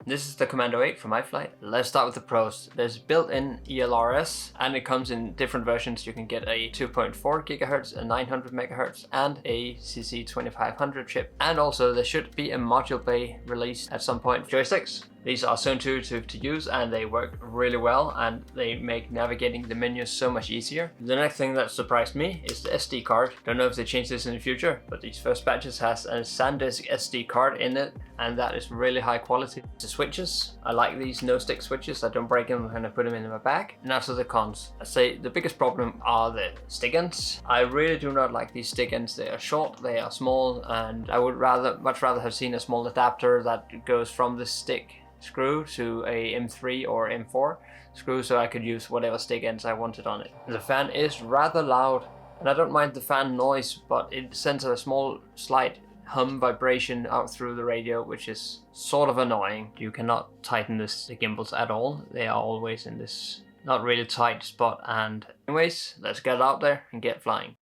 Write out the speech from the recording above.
This is the Commando 8 from Iflight. Let's start with the pros. There's built-in ELRS and it comes in different versions. You can get a 2.4 GHz, a 900 MHz and a CC2500 chip. And also there should be a module bay released at some point. Joysticks. These are so intuitive to use and they work really well and they make navigating the menus so much easier. The next thing that surprised me is the SD card. Don't know if they change this in the future, but these first batches has a SanDisk SD card in it and that is really high quality. The switches, I like these no stick switches. I don't break them when I put them in my bag. And as for the cons, I'd say the biggest problem are the stick ends. I really do not like these stick ends. They are short, they are small, and I would much rather have seen a small adapter that goes from the stick screw to a M3 or M4 screw so I could use whatever stick ends I wanted on it. The fan is rather loud and I don't mind the fan noise, but it sends a small slight hum vibration out through the radio, which is sort of annoying. You cannot tighten the gimbals at all. They are always in this not really tight spot. And anyways, let's get out there and get flying.